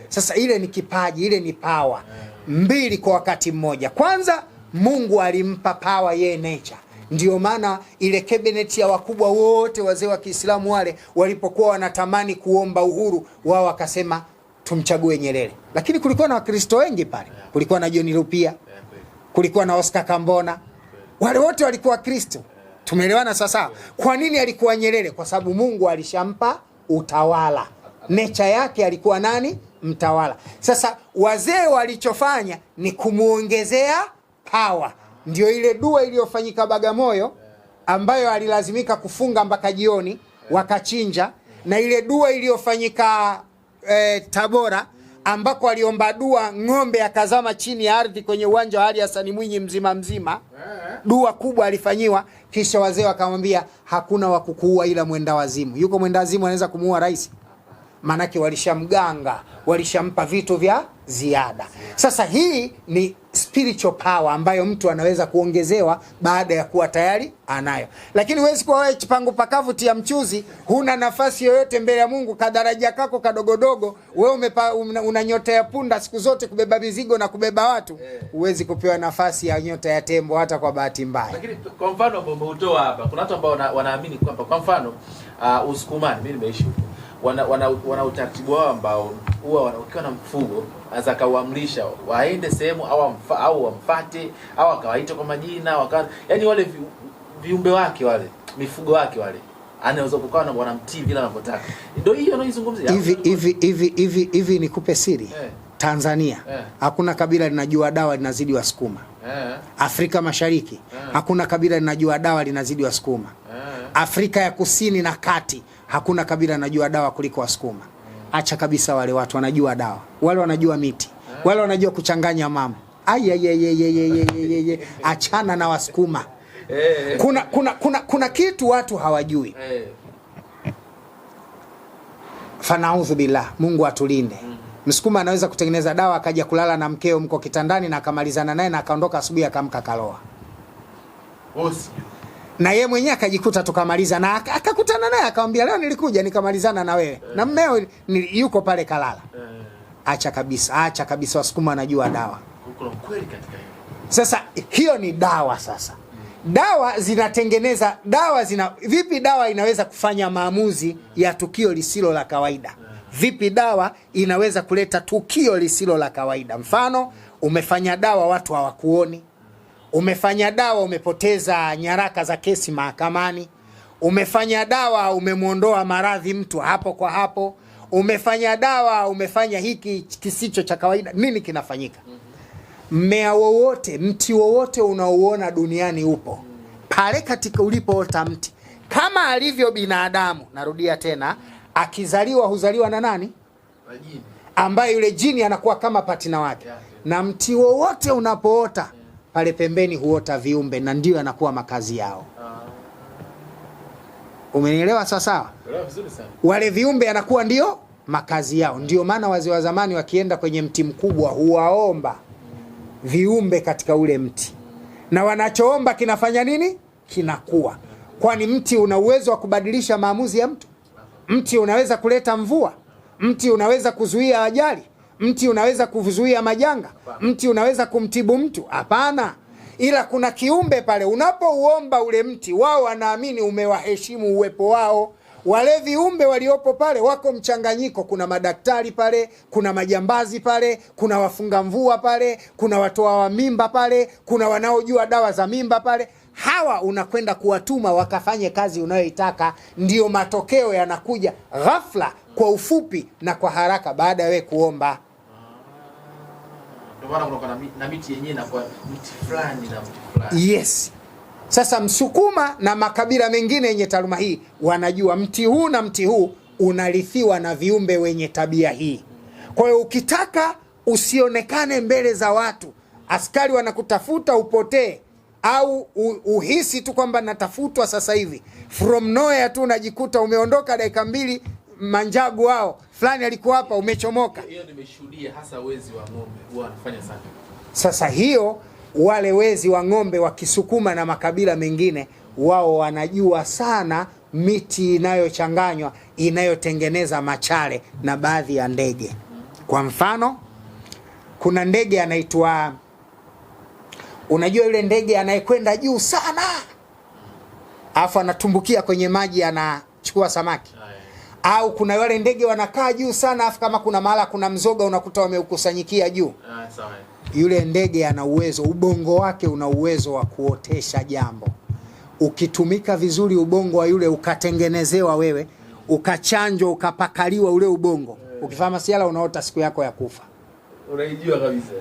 Sasa ile ni kipaji, ile ni pawa mbili kwa wakati mmoja. Kwanza Mungu alimpa pawa yeye nature, Ndio maana ile cabinet ya wakubwa wote wazee wa Kiislamu wale walipokuwa wanatamani kuomba uhuru, wao wakasema tumchague Nyerere. Lakini kulikuwa na Wakristo wengi pale. Kulikuwa na John Rupia, kulikuwa na Oscar Kambona. Wale wote walikuwa Wakristo. Tumeelewana sasa? Kwa nini alikuwa Nyerere? Kwa sababu Mungu alishampa utawala. Nature yake alikuwa nani? Mtawala. Sasa wazee walichofanya ni kumuongezea power. Ndio ile dua iliyofanyika Bagamoyo ambayo alilazimika kufunga mpaka jioni wakachinja, na ile dua iliyofanyika Tabora ambako aliomba dua ng'ombe akazama chini ya ardhi kwenye uwanja wa Ali Hassan Mwinyi mzima. Dua kubwa alifanyiwa, kisha wazee wakamwambia hakuna wa kukuua ila mwenda wazimu. Yuko mwenda wazimu anaweza kumuua rais? Manake walishamganga, walishampa vitu vya ziada. Sasa hii ni spiritual power ambayo mtu anaweza kuongezewa baada ya kuwa tayari anayo. Lakini huwezi kuwa wewe chipangu pakavu tia mchuzi, huna nafasi yoyote mbele ya Mungu, kadaraja kako kadogodogo, wewe una nyota ya punda siku zote kubeba mizigo na kubeba watu, huwezi kupewa nafasi ya nyota ya tembo hata kwa bahati mbaya. Lakini kwa mfano ambao umeutoa hapa, kuna watu ambao wanaamini kwamba kwa mfano Usukumani, mimi nimeishi huko, wana utaratibu wao ambao huwa ukiwa na mfugo aza kauamrisha waende sehemu au wamfate au akawaita kwa majina yani wale viumbe wake wale mifugo wake wale anaweza kukaa na wanamtii vile anavyotaka. Ndio hiyo anaizungumzia. Hivi nikupe siri. Tanzania hakuna kabila linajua dawa linazidi Wasukuma. Afrika Mashariki hakuna kabila linajua dawa linazidi Wasukuma. Afrika ya Kusini na Kati hakuna kabila linajua dawa kuliko Wasukuma. Acha kabisa, wale watu wanajua dawa. Wale wanajua miti. Wale wanajua kuchanganya mambo. Achana na Wasukuma. Kuna kitu watu hawajui. Fanaudhu billah, Mungu atulinde. Msukuma anaweza kutengeneza dawa akaja kulala na mkeo mko kitandani na akamalizana naye na akaondoka asubuhi akamka kaloa. Na yeye mwenyewe akajikuta tukamaliza na akakutana naye akamwambia leo nilikuja nikamalizana na wewe. Na mmeo yuko pale kalala. Acha kabisa Wasukuma anajua dawa. Kuna kweli katika hiyo. Sasa hiyo ni dawa sasa. Dawa zinatengeneza vipi dawa inaweza kufanya maamuzi ya tukio lisilo la kawaida? Vipi dawa inaweza kuleta tukio lisilo la kawaida? Mfano, umefanya dawa watu hawakuoni. Umefanya dawa umepoteza nyaraka za kesi mahakamani. Umefanya dawa umemuondoa maradhi mtu hapo kwa hapo. Umefanya dawa umefanya hiki kisicho cha kawaida. Nini kinafanyika? Mmea wowote, mti wowote unaoona duniani upo pale katika ulipoota mti. Kama alivyo binadamu, narudia tena, akizaliwa huzaliwa na nani? Jini. Ambaye yule jini anakuwa kama patina wake. Na mti wowote unapoota pale pembeni huota viumbe na ndio anakuwa makazi yao. Umenielewa sawa? Vizuri sana. Wale viumbe anakuwa ndio makazi yao. Ndio maana wazee wa zamani wakienda kwenye mti mkubwa huwaomba viumbe katika ule mti. Na wanachoomba kinafanya nini? Kinakuwa. Kwani mti una uwezo wa kubadilisha maamuzi ya mtu? Mti unaweza kuleta mvua? Mti unaweza kuzuia ajali? Mti unaweza kuzuia majanga? Mti unaweza kumtibu mtu? Hapana. Ila kuna kiumbe pale unapouomba ule mti, wao wanaamini umewaheshimu uwepo wao. Wale viumbe waliopo pale wako mchanganyiko, kuna madaktari pale, kuna majambazi pale, kuna wafunga mvua pale, kuna watoa wa mimba pale, kuna wanaojua dawa za mimba pale. Hawa unakwenda kuwatuma wakafanye kazi unayoitaka, ndio matokeo yanakuja ghafla, kwa ufupi na kwa haraka baada ya wewe kuomba. Ndio maana kuna na miti yenyewe na kwa miti fulani na mti fulani. Yes. Sasa Msukuma na makabila mengine yenye taaluma hii wanajua mti huu na mti huu unarithiwa na viumbe wenye tabia hii. Kwa hiyo ukitaka usionekane mbele za watu, askari wanakutafuta upotee, au uhisi tu kwamba natafutwa sasa hivi, from nowhere tu unajikuta umeondoka dakika mbili, manjagu wao fulani alikuwa hapa, umechomoka. Hiyo nimeshuhudia, hasa wezi wa ng'ombe huwa wanafanya sana. Sasa hiyo wale wezi wa ng'ombe wa Kisukuma na makabila mengine, wao wanajua sana miti inayochanganywa inayotengeneza machale na baadhi ya ndege. Kwa mfano, kuna ndege anaitwa, unajua yule ndege anayekwenda juu sana, alafu anatumbukia kwenye maji anachukua samaki. Au kuna wale ndege wanakaa juu sana, alafu kama kuna mahala kuna mzoga unakuta wameukusanyikia juu. Yule ndege ana uwezo, ubongo wake una uwezo wa kuotesha jambo. Ukitumika vizuri ubongo wa yule, ukatengenezewa wewe, ukachanjwa, ukapakaliwa ule ubongo, ukifanya masiala unaota siku yako ya kufa. Unaijua kabisa.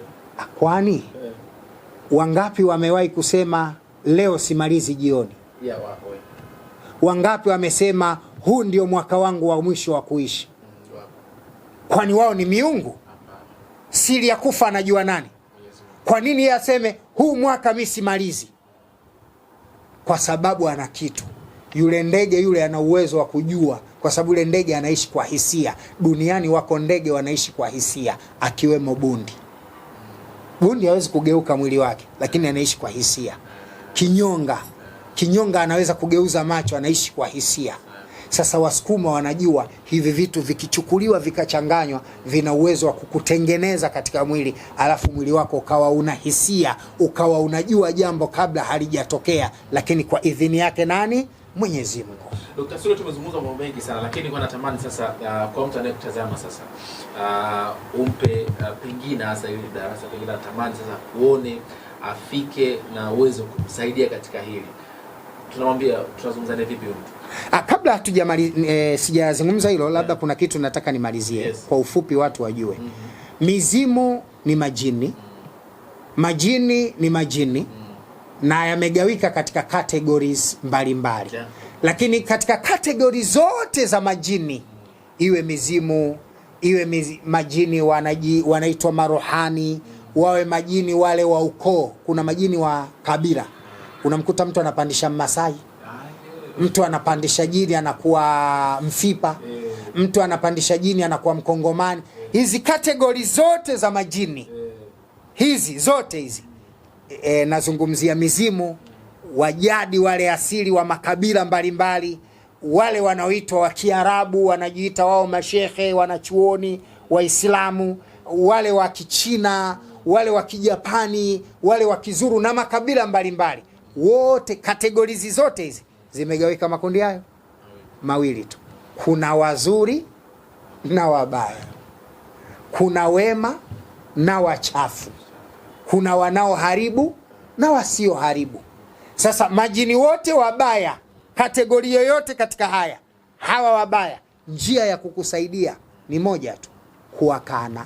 Kwani wangapi wamewahi kusema leo simalizi jioni? Wapo. Wangapi wamesema huu ndio mwaka wangu wa mwisho wa kuishi? Kwani wao ni miungu? Siri ya kufa anajua nani? Kwa nini yeye aseme huu mwaka mimi simalizi? Kwa sababu ana kitu. Yule ndege yule ana uwezo wa kujua, kwa sababu yule ndege anaishi kwa hisia. Duniani wako ndege wanaishi kwa hisia, akiwemo bundi. Bundi hawezi kugeuka mwili wake, lakini anaishi kwa hisia. Kinyonga anaweza kugeuza macho, anaishi kwa hisia. Sasa Wasukuma wanajua hivi vitu vikichukuliwa vikachanganywa vina uwezo wa kukutengeneza katika mwili, alafu mwili wako ukawa una hisia, ukawa unajua jambo kabla halijatokea, lakini kwa idhini yake nani? Mwenyezi Mungu. Dr. Sule, tumezungumza mambo mengi sana, lakini kwa natamani sasa kwa mtu anayekutazama sasa umpe pengine hasa ile darasa, pengine natamani sasa kuone afike na uwezo kumsaidia katika hili. Tunamwambia tunazungumzana vipi huko? Kabla hatujamaliza sijazungumza hilo, labda kuna kitu nataka nimalizie. Kwa ufupi watu wajue. Mizimu ni majini. Majini ni majini. Na yamegawika katika categories mbalimbali. Lakini katika category zote za majini, iwe mizimu, iwe majini wanaitwa marohani, wawe majini wale wa ukoo. Kuna majini wa kabila. Unamkuta mtu anapandisha Mmasai, mtu anapandisha jini anakuwa Mfipa, mtu anapandisha jini anakuwa Mkongomani. Hizi kategori zote za majini, hizi zote hizi, nazungumzia mizimu, wajadi wale asili wa makabila mbalimbali, wale wanaoitwa wa Kiarabu, wanajiita wao mashehe, wanachuoni, Waislamu, wale wa Kichina, wale wa Kijapani, wale wa Kizuru na makabila mbalimbali. Wote kategorizi zote hizi zimegawika makundi hayo mawili tu. Kuna wazuri na wabaya. Kuna wema na wachafu. Kuna wanaoharibu na wasioharibu. Sasa majini wote wabaya, kategori yoyote katika hawa wabaya, njia ya kukusaidia ni moja tu, kuwakana.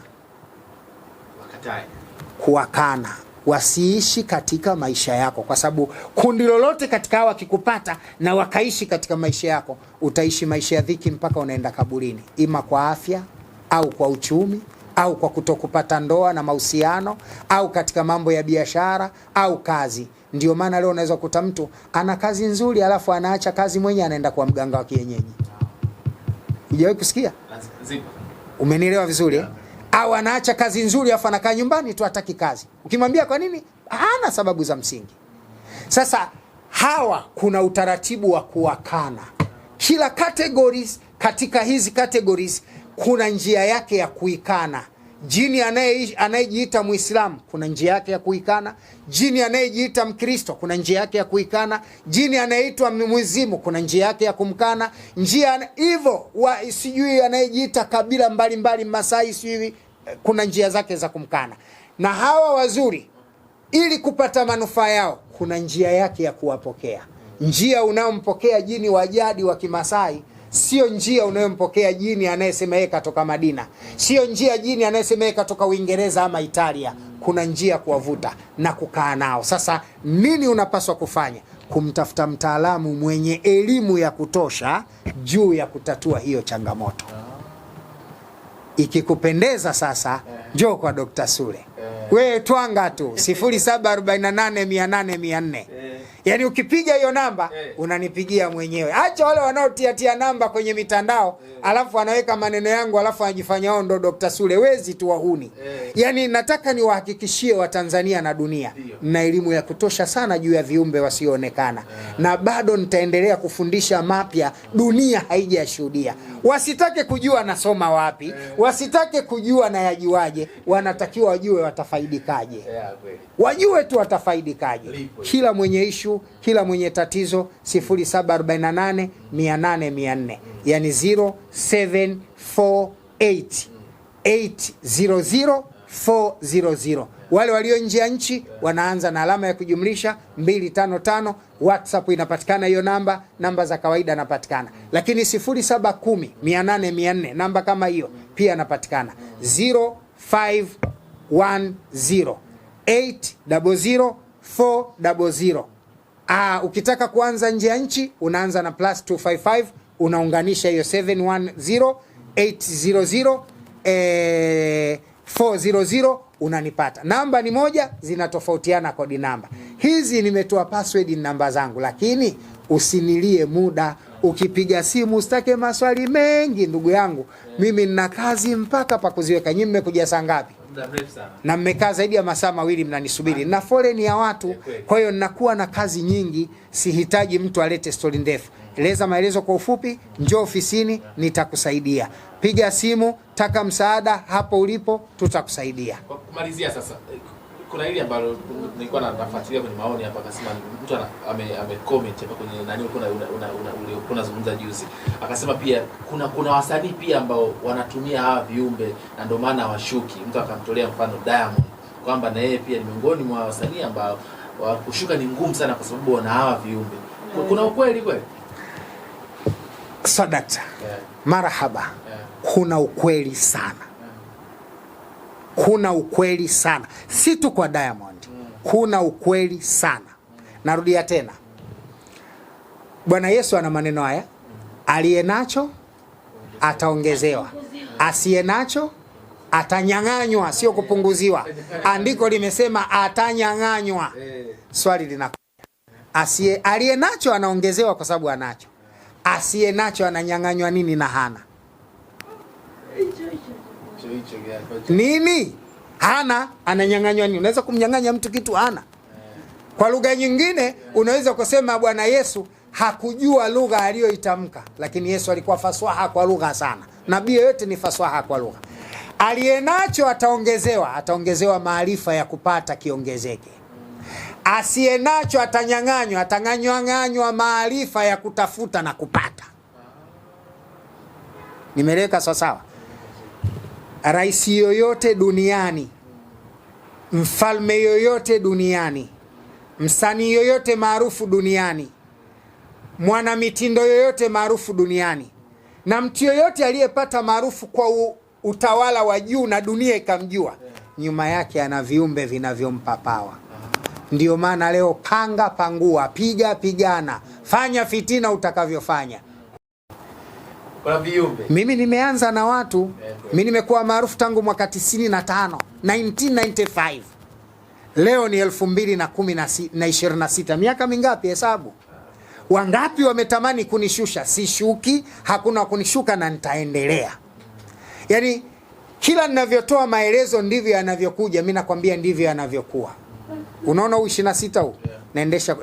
Kuwakana, wasiishi katika maisha yako, kwa sababu kundi lolote katika hawa kikupata na wakaishi katika maisha yako, utaishi maisha ya dhiki mpaka unaenda kaburini, ima kwa afya au kwa uchumi au kwa kutokupata ndoa na mahusiano au katika mambo ya biashara au kazi. Ndio maana leo unaweza kukuta mtu ana kazi nzuri alafu anaacha kazi mwenye anaenda kwa mganga wa kienyeji. Hujawahi kusikia? Umenielewa vizuri? Au anaacha kazi nzuri afa anakaa nyumbani tu, hataki kazi. Ukimwambia kwa nini? Hana sababu za msingi. Sasa hawa kuna utaratibu wa kuwakana. Kila categories, katika hizi categories kuna njia yake ya kuikana. Jini anayejiita Muislamu kuna njia yake ya kuikana. Jini anayejiita Mkristo kuna njia yake ya kuikana. Jini anayeitwa Mwizimu kuna njia yake ya kumkana. Njia hivyo sijui anayejiita kabila mbalimbali Masai sijui, kuna njia zake za kumkana. Na hawa wazuri, ili kupata manufaa yao, kuna njia yake ya kuwapokea. Njia unayompokea jini wa jadi wa Kimasai sio njia unayompokea jini anayesema yeye katoka Madina. Sio njia jini anayesema yeye katoka Uingereza ama Italia. Kuna njia kuwavuta na kukaa nao. Sasa nini unapaswa kufanya? Kumtafuta mtaalamu mwenye elimu ya kutosha juu ya kutatua hiyo changamoto. Ikikupendeza sasa, njoo kwa Dr. Sule. Wewe twanga tu 0748800400. Yaani ukipiga hiyo namba unanipigia mwenyewe. Acha wale wanaotia namba kwenye mitandao alafu wanaweka maneno yangu alafu anajifanya wao ndo Dr. Sule. Wezi tu wahuni. Yaani nataka niwahakikishie Watanzania na dunia na elimu ya kutosha sana juu ya viumbe wasioonekana. Na bado nitaendelea kufundisha mapya dunia haijashuhudia. Wasitake kujua nasoma wapi, wasitake kujua na yajuaje, wanatakiwa wajue watafaidikaje. Wajue tu watafaidikaje. Kila mwenye issue issue, kila mwenye tatizo 0748 800 400, yani 0748 800 400. Wale walio nje ya nchi wanaanza na alama ya kujumlisha 255. WhatsApp inapatikana hiyo namba za kawaida inapatikana, lakini 0710 800 400 namba kama hiyo pia inapatikana 0510 800 400. Ukitaka kuanza nje ya nchi unaanza na +255, unaunganisha hiyo 710 800 400, unanipata. Namba ni moja, zinatofautiana kodi namba. Hizi nimetoa password namba zangu, lakini usinilie muda. Ukipiga simu usitake maswali mengi ndugu yangu. Mimi nina kazi mpaka pa kuziweka. Nyinyi mmekuja saa ngapi? Muda mrefu sana. Na mmekaa zaidi ya masaa 2 mnanisubiri. Na foleni ya watu. Kwa hiyo ninakuwa na kazi nyingi, sihitaji mtu alete story ndefu. Eleza maelezo kwa ufupi, njoo ofisini nitakusaidia. Piga simu, taka msaada hapo ulipo, tutakusaidia. Kwa kumalizia sasa, kuna ile ambalo nilikuwa nafuatilia kwenye maoni hapa, akasema mtu ame comment hapa kwenye nani ulikuwa unazungumza juzi, akasema pia kuna wasanii pia ambao wanatumia hawa viumbe na ndio maana hawashuki. Mtu akamtolea mfano Diamond kwamba na yeye pia ni miongoni mwa wasanii ambao kushuka ni ngumu sana kwa sababu wana hawa viumbe. Kuna ukweli kweli? Sadakta. Marahaba. Kuna ukweli sana. Kuna ukweli sana. Si tu kwa Diamond. Kuna ukweli sana. Narudia tena. Bwana Yesu ana maneno haya. Aliye nacho ataongezewa. Asiye nacho atanyang'anywa, sio kupunguziwa. Andiko limesema atanyang'anywa. Swali linakuja. Aliye nacho anaongezewa kwa sababu anacho. Asiye nacho ananyang'anywa nini na hana? Nini? Hana, ananyang'anywa nini? Unaweza kumnyang'anya mtu kitu hana? Kwa lugha nyingine unaweza kusema Bwana Yesu hakujua lugha aliyoitamka, lakini Yesu alikuwa faswaha kwa lugha sana. Nabii yote ni faswaha kwa lugha. Aliyenacho ataongezewa maarifa ya kupata kiongezeke. Asiye nacho atanyang'anywa maarifa ya kutafuta na kupata. Nimeleka sawa? Rais yoyote duniani, mfalme yoyote duniani, msanii yoyote maarufu duniani, mwana mitindo yoyote maarufu duniani, na mtu yoyote aliyepata maarufu kwa utawala wa juu na dunia ikamjua, nyuma yake ana viumbe vinavyompa pawa. Ndio maana leo panga pangua, piga pigana, fanya fitina utakavyofanya. Kwa viumbe. Mimi nimeanza na watu. Mimi nimekuwa maarufu tangu mwaka 95, 1995. Leo ni 2026. Miaka mingapi hesabu? Wangapi wametamani kunishusha? Sishuki, hakuna kunishuka na nitaendelea. Yaani kila ninavyotoa maelezo ndivyo yanavyokuja. Mimi nakwambia ndivyo yanavyokuwa. Unaona huu 26 huu?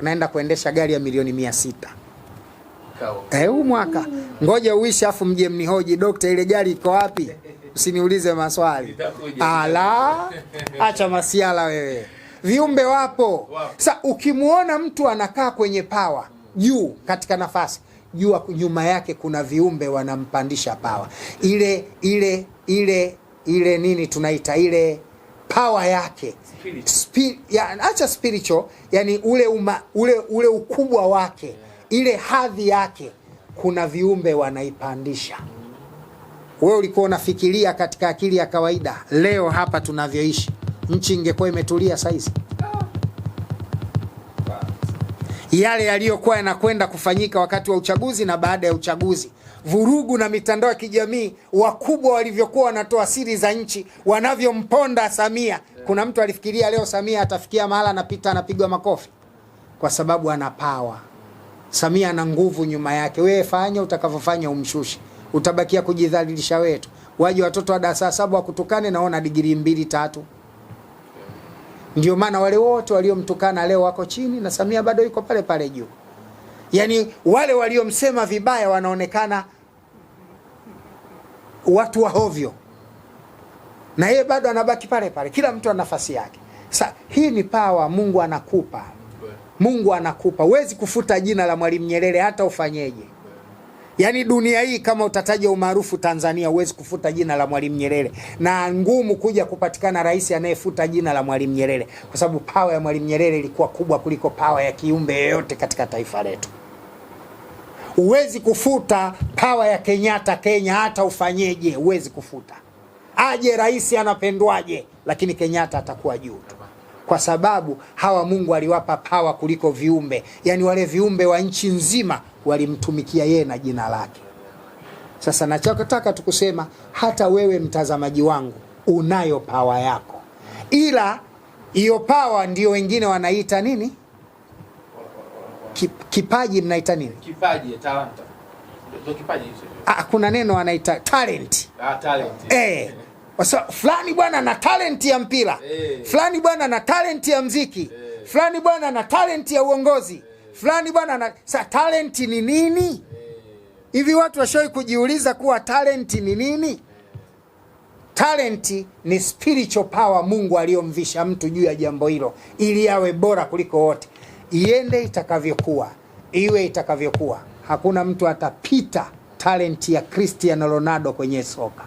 Naenda kuendesha gari ya milioni 600. Huu mwaka. Ngoja uishi afu mje mnihoji, dokta ile gari iko wapi? Usiniulize maswali. Ala, acha masiala wewe. Viumbe wapo. Sasa ukimuona mtu anakaa kwenye pawa juu katika nafasi, jua nyuma yake kuna viumbe wanampandisha pawa. Ile nini tunaita ile power yake. Acha spiritual, yani ule ukubwa wake, ile hadhi yake, kuna viumbe wanaipandisha. Wewe ulikuwa unafikiria katika akili ya kawaida, leo hapa tunavyoishi, nchi ingekuwa imetulia saizi? Yale yaliyokuwa yanakwenda kufanyika wakati wa uchaguzi na baada ya uchaguzi, vurugu na mitandao ya kijamii, wakubwa walivyokuwa wanatoa siri za nchi, wanavyomponda Samia. Kuna mtu alifikiria leo Samia atafikia mahala anapita anapigwa makofi? Kwa sababu ana power. Samia ana nguvu nyuma yake. Wewe fanya utakavyofanya, umshushi, utabakia kujidhalilisha wetu. Waje watoto wa darasa 7 wakutukane, naona degree 2 3. Ndio maana wale wote waliomtukana leo wako chini na Samia bado yuko pale pale juu. Yaani wale waliomsema vibaya wanaonekana watu wa hovyo, na yeye bado anabaki pale pale. Kila mtu ana nafasi yake. Sasa hii ni power Mungu anakupa. Mungu anakupa. Huwezi kufuta jina la Mwalimu Nyerere hata ufanyeje. Yaani dunia hii kama utataja umaarufu Tanzania huwezi kufuta jina la Mwalimu Nyerere. Na ngumu kuja kupatikana rais anayefuta jina la Mwalimu Nyerere, kwa sababu power ya Mwalimu Nyerere ilikuwa kubwa kuliko power ya kiumbe yeyote katika taifa letu. Huwezi kufuta power ya Kenyatta Kenya hata ufanyeje, huwezi kufuta. Aje rais anapendwaje, lakini Kenyatta atakuwa juu tu. Kwa sababu hawa Mungu aliwapa power kuliko viumbe. Yaani wale viumbe wa nchi nzima walimtumikia yeye na jina lake. Sasa nachotaka tukusema, hata wewe mtazamaji wangu unayo power yako. Ila hiyo power ndio wengine wanaita nini? Kipaji mnaita nini? Kipaji, talanta. Ndio kipaji hicho. Kuna neno wanaita talent. Talent. Wasa fulani bwana na talent ya mpira. Fulani bwana na talent ya mziki. Fulani bwana na talent ya uongozi. Fulani bwana na talent ni nini? Hivi watu washawahi kujiuliza kuwa talent ni nini? Talent ni spiritual power Mungu aliyomvisha mtu juu ya jambo hilo ili awe bora kuliko wote. Iende itakavyokuwa, iwe itakavyokuwa, hakuna mtu atapita talent ya Cristiano Ronaldo kwenye soka.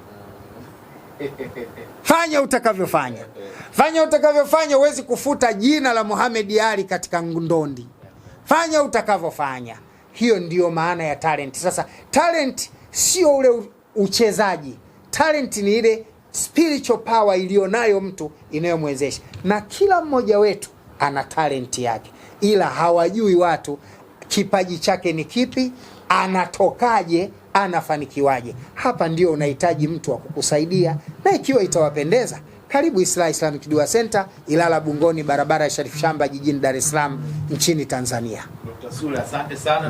Fanya utakavyofanya. Fanya utakavyofanya, huwezi kufuta jina la Muhammad Ali katika ndondi. Fanya utakavyofanya. Hiyo ndiyo maana ya talent. Sasa talent sio ule uchezaji. Talent ni ile spiritual power ilionayo mtu inayomwezesha. Na kila mmoja wetu ana talent yake. Ila hawajui watu kipaji chake ni kipi, anatokaje, anafanikiwaje. Hapa ndio unahitaji mtu wa kukusaidia, na ikiwa itawapendeza, karibu Islah Islamic Dua Center, Ilala Bungoni, barabara ya Sharif Shamba, jijini Dar es Salaam nchini Tanzania. Dr. Sule, asante sana.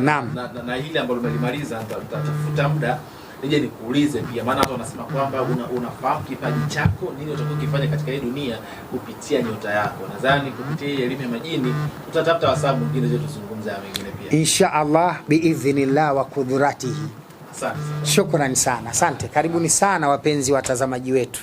Na hili ambalo umelimaliza tutafuta muda nije nikuulize pia, maana watu wanasema kwamba unafahamu kipaji chako, nini utakachokifanya katika hii dunia kupitia nyota yako. Nadhani kupitia hii elimu ya majini tutatafuta wasaa mwingine zetu tuzungumza mengine pia. Insha Allah biidhnillah wa qudratihi. Asante. Shukrani sana. Asante. Karibuni sana wapenzi watazamaji wetu.